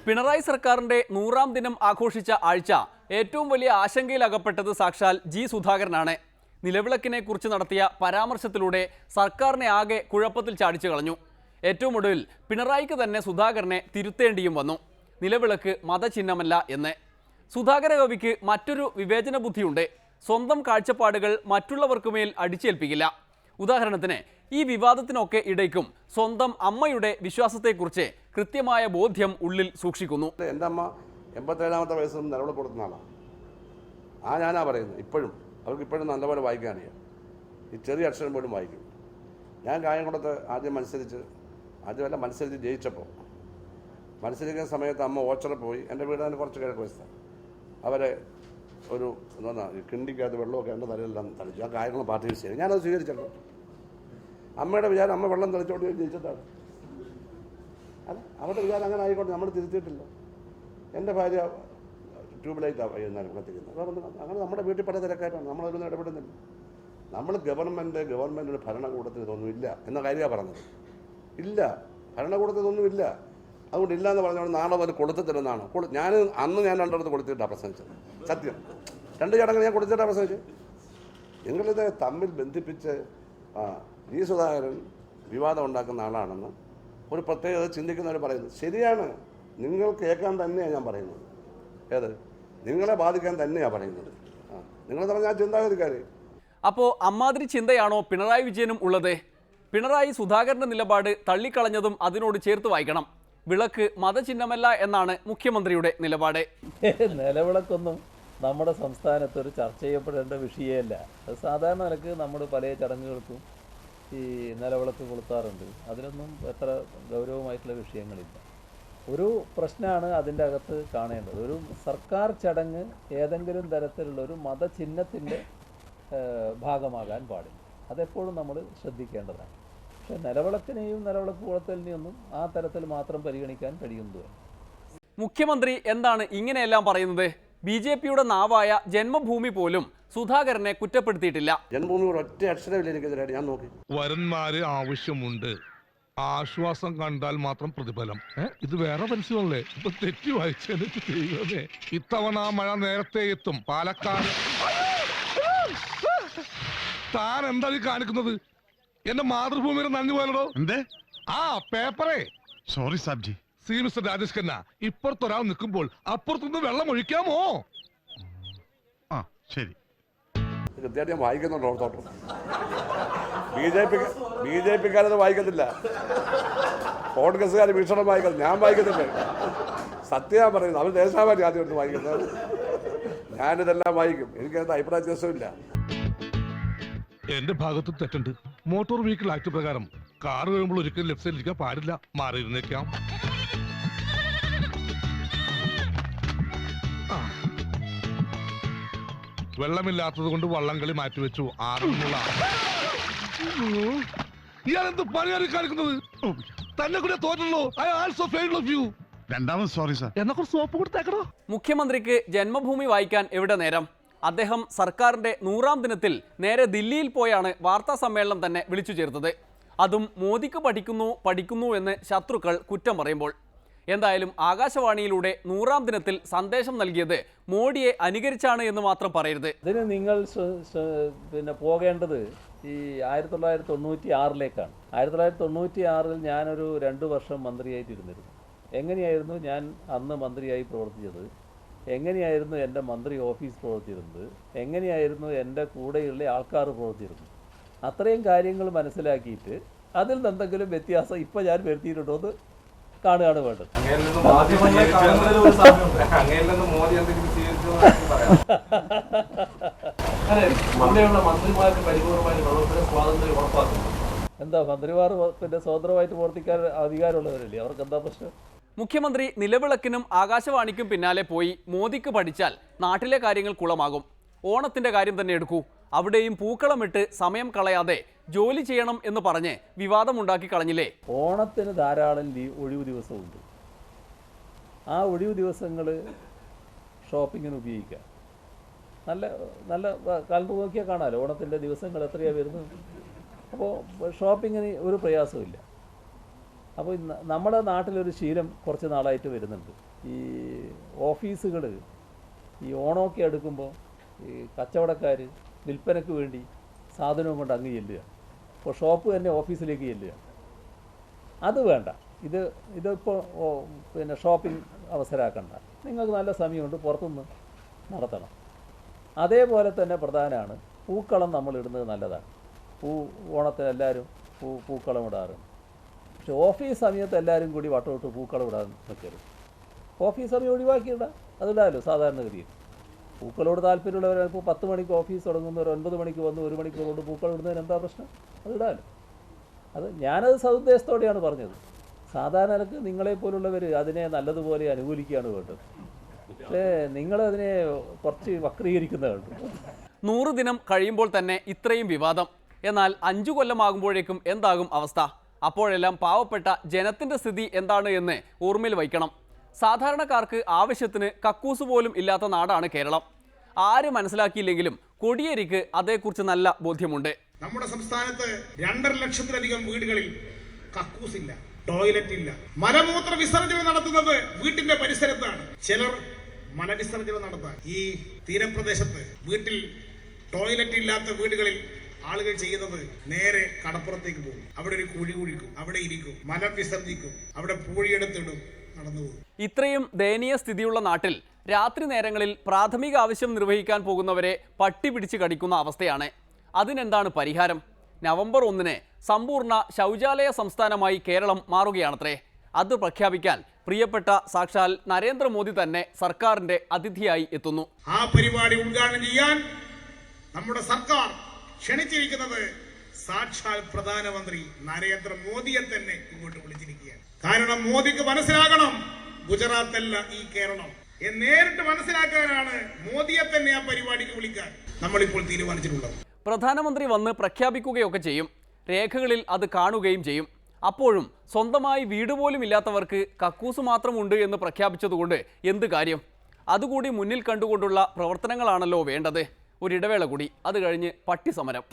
പിണറായി സർക്കാരിന്റെ 100ാം ദിനം ആഘോഷിച്ച ആഴ്ച ഏറ്റവും വലിയ ആശങ്കയിലകപ്പെട്ടത് സാക്ഷാൽ ജി സുധാകരനാണ്. നിലവിളക്കിനെ കുറിച്ച് നടത്തിയ പരാമർശത്തിലൂടെ സർക്കാരിനെ ആകെ കുഴപ്പത്തിൽ ചാടിച്ചു കളഞ്ഞു. ഏറ്റവും ഒടുവിൽ പിണറായിക്ക് തന്നെ സുധാകരനെ തിരുത്തേണ്ടിയും വന്നു. നിലവിളക്ക് മതചിഹ്നമല്ല എന്ന്. സുധാകര കവിക്ക് മറ്റൊരു വിവേചന ബുദ്ധിയുണ്ട്. സ്വന്തം കാഴ്ചപ്പാടുകൾ മറ്റുള്ളവർക്കുമേൽ അടിച്ചേൽപ്പിക്കില്ല. ഉദാഹരണത്തിന് ഈ വിവാദത്തിനൊക്കെ ഇടയ്ക്കും സ്വന്തം അമ്മയുടെ വിശ്വാസത്തെക്കുറിച്ച് കൃത്യമായ ബോധ്യം ഉള്ളിൽ സൂക്ഷിക്കുന്നു. എൻ്റെ അമ്മ 87ാമത്തെ വയസ്സിൽ നിലവിളക്ക് കൊടുക്കുന്ന ആളാണ്. ഞാനാ പറയുന്നത്. ഇപ്പോഴും അവർക്ക് ഇപ്പോഴും നല്ലപോലെ വായിക്കാൻ അറിയാം. ഈ ചെറിയ അക്ഷരം പോലും വായിക്കും. ഞാൻ കായംകുളത്ത് ആദ്യമല്ല മത്സരിച്ച് ജയിച്ചപ്പോൾ മത്സരിക്കുന്ന സമയത്ത് അമ്മ ഓച്ചറ പോയി. എൻ്റെ വീട് തന്നെ കുറച്ച് കിഴക്ക് വശത്താണ്. അവരെ ഒരു എന്താ കിണ്ടിക്കകത്ത് വെള്ളമൊക്കെ എൻ്റെ തലയിലെല്ലാം തളിച്ചു. ആ കായംകുളം പാർട്ടി വിഷയം ഞാനത് സ്വീകരിച്ചല്ലോ. അമ്മയുടെ വിചാരം അമ്മ വെള്ളം തളിച്ചോണ്ട് ജയിച്ചിട്ടാണ്. അല്ല, അവരുടെ വിചാരം അങ്ങനെ ആയിക്കോട്ടെ, നമ്മൾ തിരുത്തിയിട്ടില്ല. എൻ്റെ ഭാര്യ ട്യൂബ്ലൈറ്റാണ് വൈകുന്നേരം കത്തിക്കുന്നത്. അങ്ങനെ നമ്മുടെ വീട്ടിൽ പല തിരക്കായിട്ടാണ്. നമ്മളൊന്നും ഇടപെടുന്നില്ല. നമ്മൾ ഗവൺമെൻറ്റിന് ഭരണകൂടത്തിന് ഇതൊന്നുമില്ല എന്ന കാര്യമാണ് പറഞ്ഞത്. ഇല്ല, ഭരണകൂടത്തിൽ ഇതൊന്നുമില്ല. അതുകൊണ്ട് ഇല്ല എന്ന് പറഞ്ഞുകൊണ്ട് നാളെ അത് കൊടുത്തിട്ടില്ലെന്നാണ്. ഞാൻ അന്ന് രണ്ടിടത്ത് കൊടുത്തിട്ടാണ് പ്രസംഗിച്ചത്. സത്യം, 2 ചടങ്ങ് ഞാൻ കൊടുത്തിട്ടാണ് പ്രസംഗിച്ചത്. നിങ്ങളിത് തമ്മിൽ ബന്ധിപ്പിച്ച് ജി സുധാകരൻ വിവാദം ഉണ്ടാക്കുന്ന ആളാണെന്ന് ഒരു പ്രത്യേകത ചിന്തിക്കുന്നവർ പറയുന്നത് ശരിയാണ്. നിങ്ങൾ കേൾക്കാൻ തന്നെയാണ് ഞാൻ പറയുന്നത്. ഏത് നിങ്ങളെ ബാധിക്കാൻ തന്നെയാണ് പറയുന്നത്. നിങ്ങൾ പറഞ്ഞാൽ ചിന്താഗതിക്കാർ. അപ്പോൾ അമ്മാതിരി ചിന്തയാണോ പിണറായി വിജയനും ഉള്ളത്? പിണറായി സുധാകരന്റെ നിലപാട് തള്ളിക്കളഞ്ഞതും അതിനോട് ചേർത്ത് വായിക്കണം. വിളക്ക് മതചിഹ്നമല്ല എന്നാണ് മുഖ്യമന്ത്രിയുടെ നിലപാട്. നിലവിളക്കൊന്നും നമ്മുടെ സംസ്ഥാനത്ത് ഒരു ചർച്ച ചെയ്യപ്പെടേണ്ട വിഷയമല്ല. സാധാരണ നിലക്ക് നമ്മൾ പല ചടങ്ങുകൾക്കും ഈ നിലവിളക്ക് കൊളുത്താറുണ്ട്. അതിനൊന്നും എത്ര ഗൗരവമായിട്ടുള്ള വിഷയങ്ങളില്ല. ഒരു പ്രശ്നമാണ് അതിൻ്റെ അകത്ത് കാണേണ്ടത്. ഒരു സർക്കാർ ചടങ്ങ് ഏതെങ്കിലും തരത്തിലുള്ള ഒരു മതചിഹ്നത്തിൻ്റെ ഭാഗമാകാൻ പാടില്ല. അതെപ്പോഴും നമ്മൾ ശ്രദ്ധിക്കേണ്ടതാണ്. പക്ഷേ നിലവിളക്കിനെയും നിലവിളക്ക് കൊളുത്തലിനെയും ഒന്നും ആ തരത്തിൽ മാത്രം പരിഗണിക്കാൻ കഴിയുന്നതുമല്ല. മുഖ്യമന്ത്രി എന്താണ് ഇങ്ങനെയെല്ലാം പറയുന്നത്? BJPയുടെ നാവായ ജന്മഭൂമി പോലും സുധാകരനെ കുറ്റപ്പെടുത്തിയിട്ടില്ല. ജന്മഭൂമിയുടെ ഒറ്റ അക്ഷരമില്ല എനിക്കെതിരായിട്ട്. ഞാൻ നോക്കി. വരന്മാര് ആവശ്യമുണ്ട്. ആശ്വാസം കണ്ടാൽ മാത്രം പ്രതിഫലം. ഇത് വേറെ മനസ്സിലല്ലേ? ഇപ്പൊ തെറ്റി വായിച്ചേ. ഇത്തവണ മഴ നേരത്തെ എത്തും. പാലക്കാട് താൻ എന്താ കാണിക്കുന്നത്? എന്റെ മാതൃഭൂമിയുടെ നന്ദി പോലോ. എന്തേ ആ പേപ്പറേ? സോറി സാബ്ജി. സി മിസ്റ്റർ രാജേഷ് ഖന്ന, ഇപ്പുറത്തൊരാൾ നിൽക്കുമ്പോൾ അപ്പുറത്തുനിന്ന് വെള്ളം ഒഴിക്കാമോ? ആ ശരി. കൃത്യമായിട്ട് ഞാൻ വായിക്കുന്നുണ്ടോ? ഓർത്തോട്ടോ. BJPക്കാരത് വായിക്കത്തില്ല. കോൺഗ്രസ്സുകാർ വീക്ഷണം വായിക്കുന്നത്. ഞാൻ വായിക്കത്തില്ല. സത്യം പറയുന്നത്. അവർ ദേശാഭിമാനി ആദ്യം എടുത്ത് വായിക്കുന്നത്. ഞാനിതെല്ലാം വായിക്കും. എനിക്കത് അഭിപ്രായ വ്യത്യാസമില്ല. എന്റെ ഭാഗത്ത് തെറ്റുണ്ട്. മോട്ടോർ വെഹിക്കിൾ ആക്ട് പ്രകാരം കാർ വരുമ്പോൾ ഒരിക്കലും ലെഫ്റ്റ് സൈഡിൽ ഇരിക്കാൻ പാടില്ല. മാറിയിരുന്നേക്കാം. വെള്ളമില്ലാത്തത് കൊണ്ട് വള്ളംകളി മാറ്റിവെച്ചു. ഇയാളെന്ത് പണിയാണ് കാണിക്കുന്നത്? തന്നെ കൂടെ തോറ്റല്ലോ. I also failed of you. രണ്ടാമത് സോറി സാർ. എന്നൊക്കെ സോപ്പ് കൊടുത്തേക്കണോ? മുഖ്യമന്ത്രിക്ക് ജന്മഭൂമി വായിക്കാൻ എവിടെ നേരം? അദ്ദേഹം സർക്കാരിന്റെ 100ാം ദിനത്തിൽ നേരെ ദില്ലിയിൽ പോയാണ് വാർത്താ സമ്മേളനം തന്നെ വിളിച്ചു ചേർത്തത്. അതും മോദിക്ക് പഠിക്കുന്നു എന്ന് ശത്രുക്കൾ കുറ്റം പറയുമ്പോൾ. എന്തായാലും ആകാശവാണിയിലൂടെ 100ാം ദിനത്തിൽ സന്ദേശം നൽകിയത് മോഡിയെ അനുകരിച്ചാണ് എന്ന് മാത്രം പറയരുത്. ഇതിന് നിങ്ങൾ പോകേണ്ടത് ഈ 1996ലേക്കാണ്. 1996 ഞാനൊരു 2 വർഷം മന്ത്രിയായിട്ടിരുന്നിരുന്നു. എങ്ങനെയായിരുന്നു ഞാൻ അന്ന് മന്ത്രിയായി പ്രവർത്തിച്ചത്? എങ്ങനെയായിരുന്നു എൻ്റെ മന്ത്രി ഓഫീസ് പ്രവർത്തിച്ചിരുന്നത്? എങ്ങനെയായിരുന്നു എൻ്റെ കൂടെയുള്ള ആൾക്കാർ പ്രവർത്തിച്ചിരുന്നത്? അത്രയും കാര്യങ്ങൾ മനസ്സിലാക്കിയിട്ട് അതിൽ എന്തെങ്കിലും വ്യത്യാസം ഇപ്പം ഞാൻ വരുത്തിയിട്ടുണ്ടോ എന്ന് കാണുകയാണ് വേണ്ടത്. എന്താ മന്ത്രിമാർ പിന്നെ സ്വതന്ത്രമായിട്ട് പ്രവർത്തിക്കാൻ അധികാരമുള്ളവരല്ലേ? അവർക്ക് എന്താ പ്രശ്നം? മുഖ്യമന്ത്രി നിലവിളക്കിനും ആകാശവാണിക്കും പിന്നാലെ പോയി മോദിക്ക് പഠിച്ചാൽ നാട്ടിലെ കാര്യങ്ങൾ കുളമാകും. ഓണത്തിന്റെ കാര്യം തന്നെ എടുക്കൂ. അവിടെയും പൂക്കളമിട്ട് സമയം കളയാതെ ജോലി ചെയ്യണം എന്ന് പറഞ്ഞ് വിവാദമുണ്ടാക്കി കളഞ്ഞില്ലേ? ഓണത്തിന് ധാരാളം ഒഴിവ് ദിവസമുണ്ട്. ആ ഒഴിവ് ദിവസങ്ങൾ ഷോപ്പിങ്ങിന് ഉപയോഗിക്കാം. നല്ല നല്ല കലണ്ടർ നോക്കിയാൽ കാണാമല്ലോ ഓണത്തിൻ്റെ ദിവസങ്ങൾ എത്രയാണ് വരുന്നത്. അപ്പോൾ ഷോപ്പിങ്ങിന് ഒരു പ്രയാസമില്ല. അപ്പോൾ നമ്മുടെ നാട്ടിലൊരു ശീലം കുറച്ച് നാളായിട്ട് വരുന്നുണ്ട്. ഈ ഓഫീസുകൾ ഈ ഓണമൊക്കെ എടുക്കുമ്പോൾ ഈ കച്ചവടക്കാർ വിൽപ്പനയ്ക്ക് വേണ്ടി സാധനവും കൊണ്ട് അങ്ങ് ചെല്ലുക. അപ്പോൾ ഷോപ്പ് തന്നെ ഓഫീസിലേക്ക് ചെല്ലുക. അത് വേണ്ട. ഇതിപ്പോൾ പിന്നെ ഷോപ്പിംഗ് അവസരമാക്കണ്ട. നിങ്ങൾക്ക് നല്ല സമയമുണ്ട്, പുറത്തുനിന്ന് നടത്തണം. അതേപോലെ തന്നെ പ്രധാനമാണ് പൂക്കളം നമ്മൾ ഇടുന്നത് നല്ലതാണ്. ഓണത്തിന് എല്ലാവരും പൂക്കളം ഇടാറുണ്ട്. പക്ഷെ ഓഫീസ് സമയത്ത് എല്ലാവരും കൂടി വട്ടമിട്ട് പൂക്കളം ഇടാൻ നിൽക്കരുത്. ഓഫീസ് സമയം ഒഴിവാക്കിയിടാം, അതിടാമല്ലോ സാധാരണഗതിയിൽ. പൂക്കളോട് താല്പര്യമുള്ളവർ ഇപ്പോൾ 10 മണിക്ക് ഓഫീസ് തുടങ്ങുന്നവർ 9 മണിക്ക് വന്ന് 1 മണിക്കൂർ കൊണ്ട് പൂക്കളം ഇടുന്നതിന് എന്താ പ്രശ്നം? അതിടാമല്ലോ. ഞാനത് സതുദ്ദേശത്തോടെയാണ് പറഞ്ഞത്. സാധാരണ നിലക്ക് നിങ്ങളെപ്പോലുള്ളവർ അതിനെ നല്ലതുപോലെ അനുകൂലിക്കുകയാണ് വേണ്ടത്. പക്ഷേ നിങ്ങളതിനെ കുറച്ച് വക്രീകരിക്കുന്നതുണ്ട്. 100 ദിനം കഴിയുമ്പോൾ തന്നെ ഇത്രയും വിവാദം. എന്നാൽ 5 കൊല്ലമാകുമ്പോഴേക്കും എന്താകും അവസ്ഥ? അപ്പോഴെല്ലാം പാവപ്പെട്ട ജനത്തിൻ്റെ സ്ഥിതി എന്താണ് എന്ന് ഓർമ്മയിൽ വയ്ക്കണം. സാധാരണക്കാർക്ക് ആവശ്യത്തിന് കക്കൂസ് പോലും ഇല്ലാത്ത നാടാണ് കേരളം. ആര് മനസ്സിലാക്കിയില്ലെങ്കിലും കോടിയേരിക്ക് അതേക്കുറിച്ച് നല്ല ബോധ്യമുണ്ട്. നമ്മുടെ സംസ്ഥാനത്ത് 2.5 ലക്ഷത്തിലധികം വീടുകളിൽ കക്കൂസ് ഇല്ല, ടോയ്ലറ്റ് ഇല്ല. മലമൂത്ര വിസർജനം നടത്തുന്നത് വീട്ടിന്റെ പരിസരത്താണ്. ചിലർ മലവിസർജനം നടത്താൻ ഈ തീരപ്രദേശത്ത് വീട്ടിൽ ടോയ്ലറ്റ് ഇല്ലാത്ത വീടുകളിൽ ആളുകൾ ചെയ്യുന്നത് നേരെ കടപ്പുറത്തേക്ക് പോകും. അവിടെ ഒരു കുഴി കുഴിക്കും, അവിടെ ഇരിക്കും, മലം വിസർജിക്കും, അവിടെ പൂഴിയെടുത്തിടും, നടന്നു പോകും. ഇത്രയും ദയനീയ സ്ഥിതിയുള്ള നാട്ടിൽ രാത്രി നേരങ്ങളിൽ പ്രാഥമിക ആവശ്യം നിർവഹിക്കാൻ പോകുന്നവരെ പട്ടി പിടിച്ച് കടിക്കുന്ന അവസ്ഥയാണ്. അതിനെന്താണ് പരിഹാരം? നവംബർ 1-ന് സമ്പൂർണ്ണ ശൗചാലയ സംസ്ഥാനമായി കേരളം മാറുകയാണത്രേ. അത് പ്രഖ്യാപിക്കാൻ പ്രിയപ്പെട്ട സാക്ഷാൽ നരേന്ദ്രമോദി തന്നെ സർക്കാരിന്റെ അതിഥിയായി എത്തുന്നു. ആ പരിപാടി ഉദ്ഘാടനം ചെയ്യാൻ നമ്മുടെ സർക്കാർ ക്ഷണിച്ചിരിക്കുന്നത് സാക്ഷാൽ പ്രധാനമന്ത്രി നരേന്ദ്രമോദിയെ തന്നെ ഇങ്ങോട്ട് വിളിച്ചിരിക്കുകയാണ്. കാരണം മോദിക്ക് മനസ്സിലാകണം, ഗുജറാത്ത് അല്ല ഈ കേരളം. നേരിട്ട് മനസ്സിലാക്കാനാണ് മോദിയെ തന്നെ ആ പരിപാടിക്ക് വിളിക്കാൻ നമ്മളിപ്പോൾ തീരുമാനിച്ചിട്ടുള്ളത്. പ്രധാനമന്ത്രി വന്ന് പ്രഖ്യാപിക്കുകയൊക്കെ ചെയ്യും, രേഖകളിൽ അത് കാണുകയും ചെയ്യും. അപ്പോഴും സ്വന്തമായി വീട് പോലും ഇല്ലാത്തവർക്ക് കക്കൂസ് മാത്രമുണ്ട് എന്ന് പ്രഖ്യാപിച്ചതുകൊണ്ട് എന്ത് കാര്യം? അതുകൂടി മുന്നിൽ കണ്ടുകൊണ്ടുള്ള പ്രവർത്തനങ്ങളാണല്ലോ വേണ്ടത്. ഒരിടവേള കൂടി, അത് കഴിഞ്ഞ് പട്ടി സമരം.